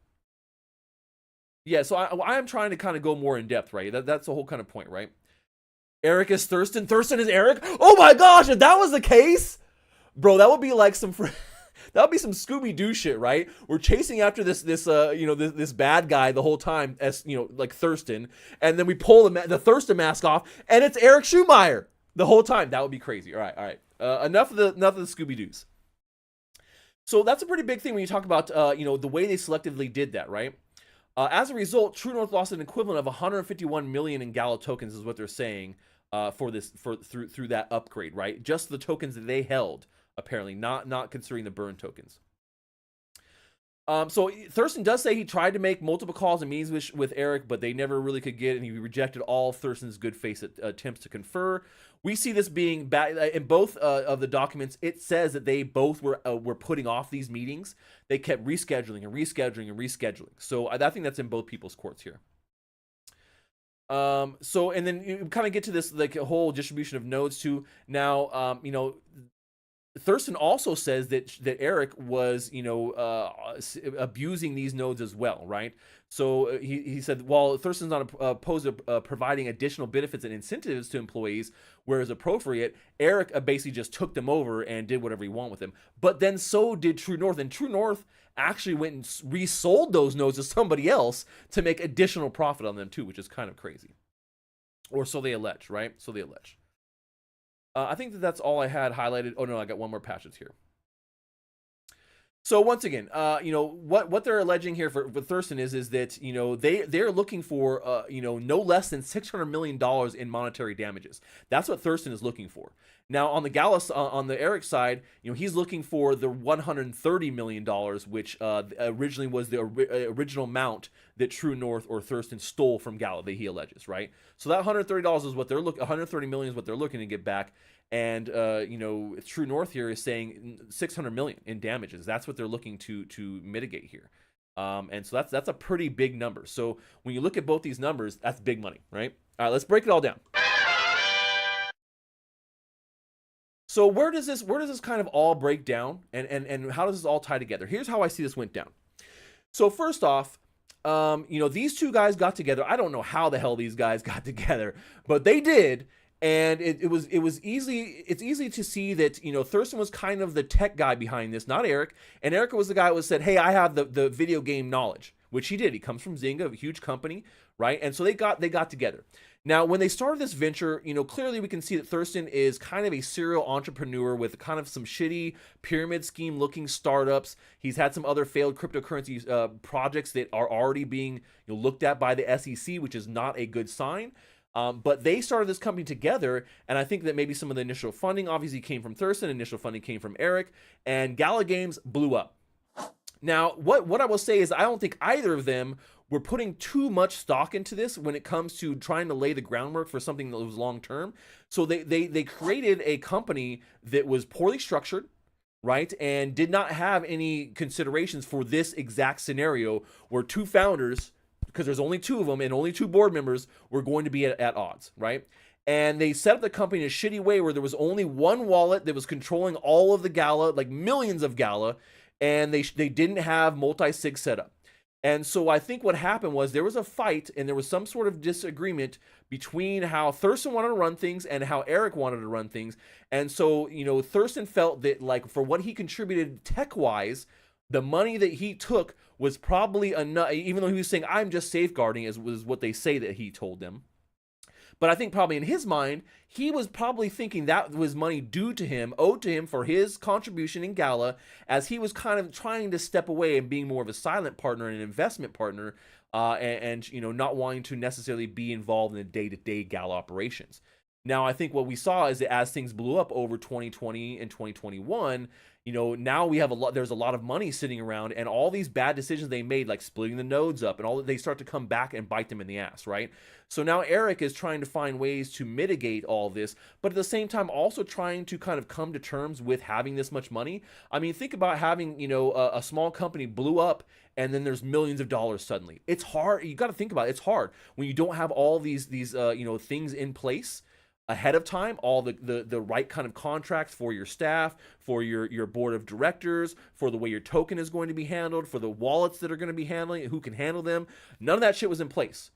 Yeah, so I am trying to kind of go more in depth, right? That's the whole kind of point, right? Eric is Thurston. Thurston is Eric. Oh my gosh, if that was the case, bro, that would be like some that would be some Scooby-Doo shit, right? We're chasing after this bad guy the whole time, as like Thurston, and then we pull the Thurston mask off, and it's Eric Schumacher the whole time. That would be crazy. All right. Enough of the Scooby-Doos. So that's a pretty big thing when you talk about the way they selectively did that, right? As a result, True North lost an equivalent of 151 million in Gala tokens, is what they're saying through that upgrade, right? Just the tokens that they held. Apparently, not considering the burn tokens. So Thurston does say he tried to make multiple calls and meetings with Eric, but they never really could get it, and he rejected all of Thurston's good faith attempts to confer. We see this being bad in both of the documents. It says that they both were putting off these meetings. They kept rescheduling. So I think that's in both people's courts here. So and then you kind of get to this like a whole distribution of nodes too. Now, Thurston also says that Eric was, abusing these nodes as well, right? So he said, while Thurston's not opposed to providing additional benefits and incentives to employees, whereas appropriate, Eric basically just took them over and did whatever he wanted with them. But then so did True North, and True North actually went and resold those nodes to somebody else to make additional profit on them too, which is kind of crazy. Or so they allege, right? So they allege. I think that's all I had highlighted. Oh no, I got one more passage here. So once again, what they're alleging here for Thurston is that they're looking for no less than $600 million in monetary damages. That's what Thurston is looking for. Now on the Eric side, he's looking for the $130 million, which originally was the original amount that True North or Thurston stole from Gala that he alleges, right? So that $130 is what they're looking, 130 million is what they're looking to get back. And True North here is saying 600 million in damages. That's what they're looking to mitigate here. And so that's a pretty big number. So when you look at both these numbers, that's big money, right? All right, let's break it all down. So where does this kind of all break down, and how does this all tie together? Here's how I see this went down. So first off, these two guys got together. I don't know how the hell these guys got together, but they did. And it's easy to see that, Thurston was kind of the tech guy behind this, not Eric. And Eric was the guy who said, hey, I have the video game knowledge, which he did. He comes from Zynga, a huge company, right? And so they got together. Now, when they started this venture, clearly we can see that Thurston is kind of a serial entrepreneur with kind of some shitty pyramid scheme looking startups. He's had some other failed cryptocurrency projects that are already being looked at by the SEC, which is not a good sign. But they started this company together, and I think that maybe some of the initial funding obviously came from Thurston, initial funding came from Eric, and Gala Games blew up. Now, what I will say is I don't think either of them were putting too much stock into this when it comes to trying to lay the groundwork for something that was long-term. So they created a company that was poorly structured, right, and did not have any considerations for this exact scenario where two founders, because there's only two of them and only two board members, were going to be at odds, right? And they set up the company in a shitty way where there was only one wallet that was controlling all of the Gala, like millions of Gala, and they didn't have multi-sig set up. And so I think what happened was there was a fight and there was some sort of disagreement between how Thurston wanted to run things and how Eric wanted to run things. And so, Thurston felt that, like, for what he contributed tech-wise, the money that he took was probably enough, even though he was saying, I'm just safeguarding, as was what they say that he told them. But I think probably in his mind, he was probably thinking that was money due to him, owed to him for his contribution in Gala, as he was kind of trying to step away and being more of a silent partner and an investment partner, and not wanting to necessarily be involved in the day-to-day Gala operations. Now, I think what we saw is that as things blew up over 2020 and 2021, now we have there's a lot of money sitting around, and all these bad decisions they made, like splitting the nodes up and all that, they start to come back and bite them in the ass, right? So now Eric is trying to find ways to mitigate all this, but at the same time also trying to kind of come to terms with having this much money. I mean, think about having, a small company blew up and then there's millions of dollars suddenly. It's hard. You got to think about it. It's hard when you don't have all these things in place ahead of time, all the right kind of contracts for your staff, for your board of directors, for the way your token is going to be handled, for the wallets that are going to be handling it, who can handle them. None of that shit was in place.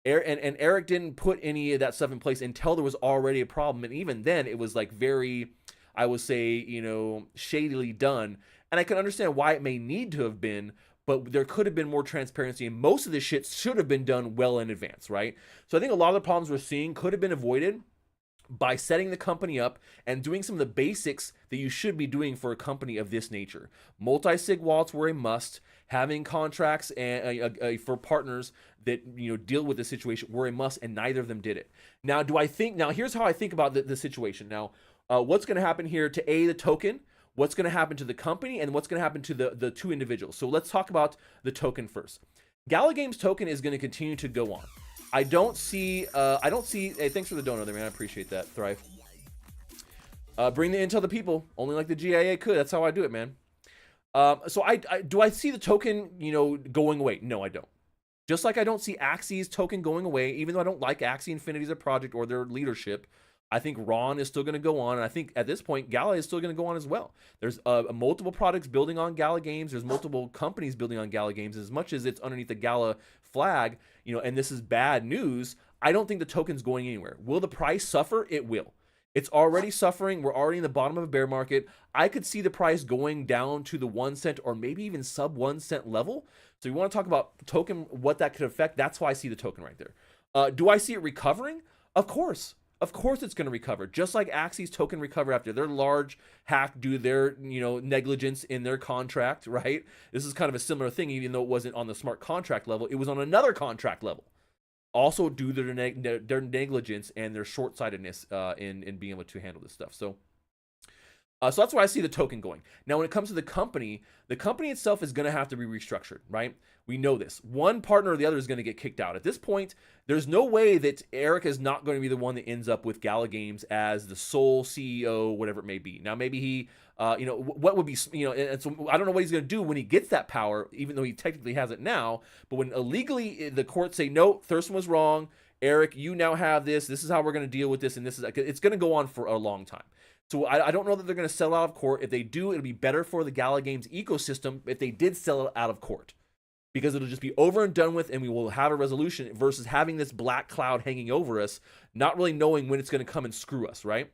And Eric didn't put any of that stuff in place until there was already a problem. And even then, it was like very, I would say, shadily done. And I can understand why it may need to have been, but there could have been more transparency, and most of this shit should have been done well in advance, right? So I think a lot of the problems we're seeing could have been avoided by setting the company up and doing some of the basics that you should be doing for a company of this nature. Multi-sig wallets were a must. Having contracts and for partners that deal with the situation were a must, and neither of them did it. Now, here's how I think about the situation. Now, what's going to happen here to the token? What's going to happen to the company, and what's going to happen to the two individuals? So let's talk about the token first. Gala Games token is going to continue to go on. I don't see, hey, thanks for the donut there, man. I appreciate that, Thrive. Bring the intel to the people, only like the GIA could. That's how I do it, man. So do I see the token, going away? No, I don't. Just like I don't see Axie's token going away, even though I don't like Axie Infinity as a project or their leadership. I think Ron is still going to go on, and I think at this point, Gala is still going to go on as well. There's multiple products building on Gala Games. There's multiple companies building on Gala Games. As much as it's underneath the Gala flag, and this is bad news, I don't think the token's going anywhere. Will the price suffer? It will. It's already suffering. We're already in the bottom of a bear market. I could see the price going down to the 1 cent or maybe even sub 1 cent level. So you want to talk about token, what that could affect? That's why I see the token right there. Do I see it recovering? Of course. Of course it's going to recover, just like Axie's token recover after their large hack due to their negligence in their contract, right? This is kind of a similar thing, even though it wasn't on the smart contract level, it was on another contract level, also due to their negligence and their short-sightedness in being able to handle this stuff. So So that's why I see the token going. Now, when it comes to the company itself is going to have to be restructured, right? We know this. One partner or the other is going to get kicked out. At this point, there's no way that Eric is not going to be the one that ends up with Gala Games as the sole CEO, whatever it may be. Now, maybe he, what would be, and so I don't know what he's going to do when he gets that power, even though he technically has it now. But when illegally the courts say, no, Thurston was wrong. Eric, you now have this. This is how we're going to deal with this. And it's going to go on for a long time. So I don't know that they're going to sell out of court. If they do, it'll be better for the Gala Games ecosystem if they did sell it out of court, because it'll just be over and done with, and we will have a resolution versus having this black cloud hanging over us, not really knowing when it's going to come and screw us, right?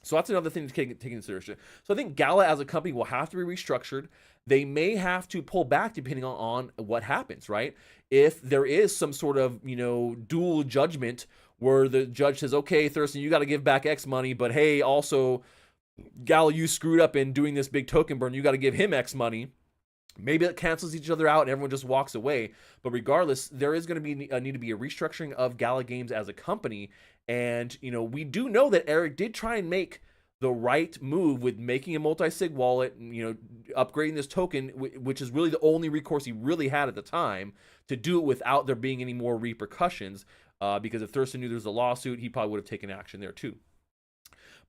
So that's another thing to take into consideration. So I think Gala as a company will have to be restructured. They may have to pull back depending on what happens, right? If there is some sort of, dual judgment where the judge says, okay, Thurston, you got to give back X money, but hey, also, Gala, you screwed up in doing this big token burn. You got to give him X money. Maybe it cancels each other out and everyone just walks away. But regardless, there is going to be need to be a restructuring of Gala Games as a company. And, we do know that Eric did try and make the right move with making a multi-sig wallet, upgrading this token, which is really the only recourse he really had at the time to do it without there being any more repercussions. Because if Thurston knew there was a lawsuit, he probably would have taken action there too.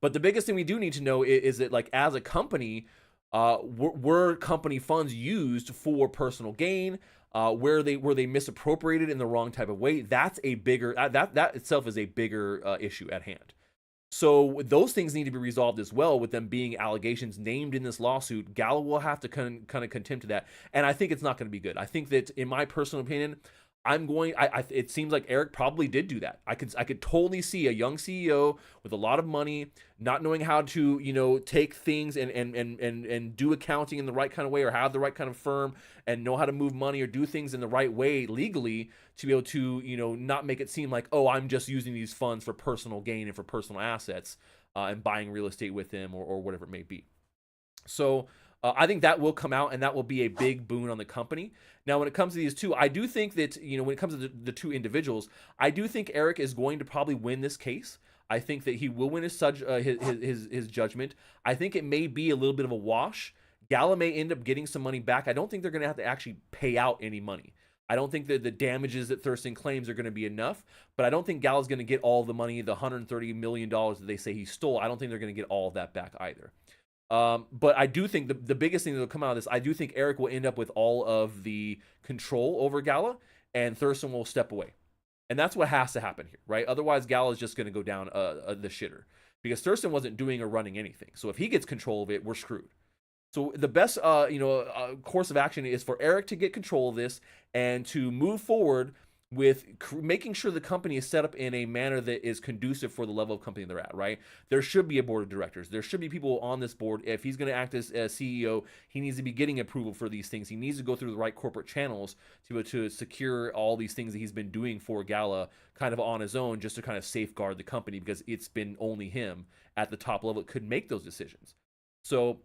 But the biggest thing we do need to know is that, like, as a company, were company funds used for personal gain? Were they misappropriated in the wrong type of way? That's a bigger that itself is a bigger issue at hand. So those things need to be resolved as well, with them being allegations named in this lawsuit. Gala will have to kind of contend to that, and I think it's not going to be good. I think that, in my personal opinion, it seems like Eric probably did do that. I could totally see a young CEO with a lot of money, not knowing how to, take things and do accounting in the right kind of way, or have the right kind of firm, and know how to move money or do things in the right way legally to be able to, not make it seem like, oh, I'm just using these funds for personal gain and for personal assets, and buying real estate with them, or whatever it may be. So I think that will come out, and that will be a big boon on the company. Now, when it comes to these two, I do think that, when it comes to the two individuals, I do think Eric is going to probably win this case. I think that he will win his judgment. I think it may be a little bit of a wash. Gala may end up getting some money back. I don't think they're going to have to actually pay out any money. I don't think that the damages that Thurston claims are going to be enough, but I don't think Gala's going to get all the money, the $130 million that they say he stole. I don't think they're going to get all of that back either. But I do think the biggest thing that will come out of this, I do think Eric will end up with all of the control over Gala, and Thurston will step away. And that's what has to happen here, right? Otherwise, Gala is just going to go down the shitter, because Thurston wasn't doing or running anything. So if he gets control of it, we're screwed. So the best, course of action is for Eric to get control of this and to move forward with making sure the company is set up in a manner that is conducive for the level of company they're at, right? There should be a board of directors. There should be people on this board. If he's going to act as CEO, he needs to be getting approval for these things. He needs to go through the right corporate channels to secure all these things that he's been doing for Gala kind of on his own, just to kind of safeguard the company, because it's been only him at the top level that could make those decisions. So,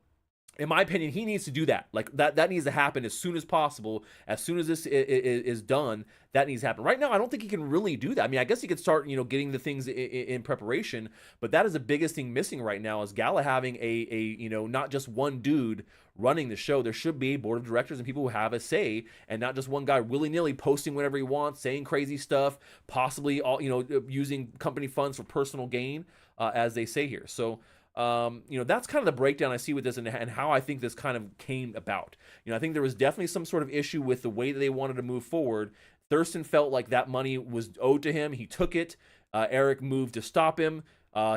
in my opinion, he needs to do that. Like that needs to happen as soon as possible. As soon as this is done, that needs to happen. Right now, I don't think he can really do that. I mean, I guess he could start, getting the things in preparation, but that is the biggest thing missing right now, is Gala having a not just one dude running the show. There should be a board of directors and people who have a say, and not just one guy willy-nilly posting whatever he wants, saying crazy stuff, possibly all using company funds for personal gain, as they say here. So, that's kind of the breakdown I see with this, and how I think this kind of came about. I think there was definitely some sort of issue with the way that they wanted to move forward. Thurston felt like that money was owed to him. He took it. Eric moved to stop him.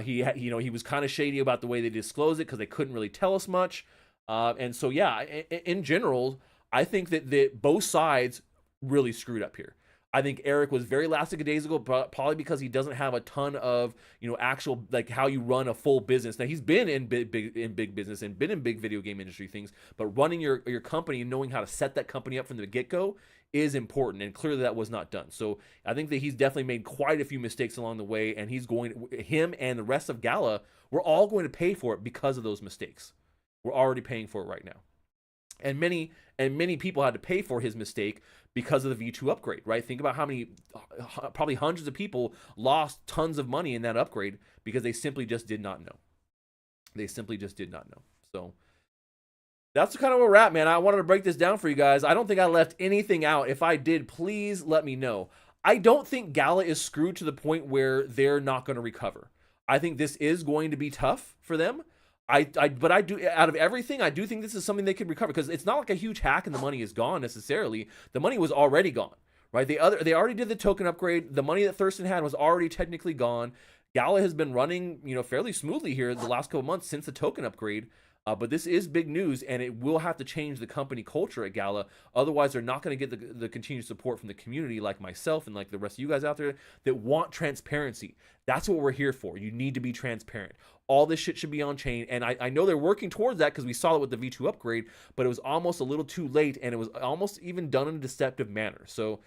He was kind of shady about the way they disclosed it, because they couldn't really tell us much. And so, yeah, in general, I think that both sides really screwed up here. I think Eric was very lackadaisical, probably because he doesn't have a ton of, actual, like, how you run a full business. Now, he's been in big business and been in big video game industry things, but running your company and knowing how to set that company up from the get-go is important, and clearly that was not done. So I think that he's definitely made quite a few mistakes along the way, and him and the rest of Gala, we're all going to pay for it because of those mistakes. We're already paying for it right now. And many people had to pay for his mistake because of the V2 upgrade, right? Think about how many, probably hundreds of people lost tons of money in that upgrade because they simply just did not know. They simply just did not know. So that's kind of where we're at, man. I wanted to break this down for you guys. I don't think I left anything out. If I did, please let me know. I don't think Gala is screwed to the point where they're not going to recover. I think this is going to be tough for them. But I do, out of everything, I do think this is something they could recover, because it's not like a huge hack and the money is gone necessarily. The money was already gone, right? They already did the token upgrade. The money that Thurston had was already technically gone. Gala has been running, fairly smoothly here the last couple months since the token upgrade. But this is big news, and it will have to change the company culture at Gala. Otherwise, they're not going to get the continued support from the community, like myself and like the rest of you guys out there that want transparency. That's what we're here for. You need to be transparent. All this shit should be on chain, and I know they're working towards that, because we saw it with the V2 upgrade, but it was almost a little too late, and it was almost even done in a deceptive manner. So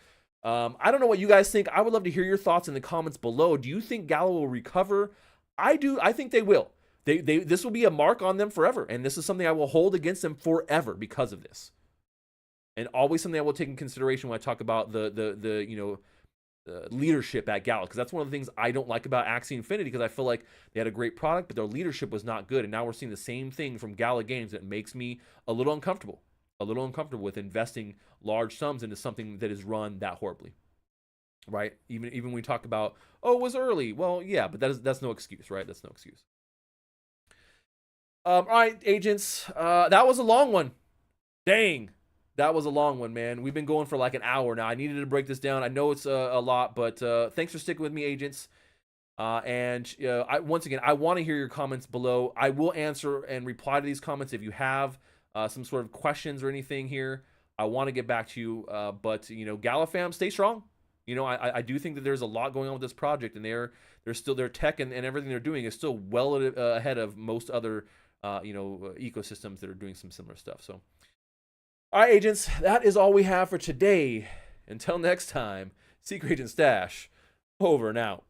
I don't know what you guys think. I would love to hear your thoughts in the comments below. Do you think Gala will recover? I do. I think they will. This will be a mark on them forever, and this is something I will hold against them forever because of this, and always something I will take in consideration when I talk about the leadership at Gala, because that's one of the things I don't like about Axie Infinity, because I feel like they had a great product, but their leadership was not good, and now we're seeing the same thing from Gala Games. That makes me a little uncomfortable with investing large sums into something that is run that horribly, right? Even when we talk about, oh, it was early. Well, yeah, but that's no excuse, right? That's no excuse. All right, agents. That was a long one. Dang. That was a long one, man. We've been going for like an hour now. I needed to break this down. I know it's a lot, but thanks for sticking with me, agents. Once again, I want to hear your comments below. I will answer and reply to these comments if you have some sort of questions or anything here. I want to get back to you. But Gala fam, stay strong. I do think that there's a lot going on with this project, and they're still, their tech and everything they're doing is still well ahead of most other ecosystems that are doing some similar stuff. So, all right, agents, that is all we have for today. Until next time, Secret Agent Stash, over and out.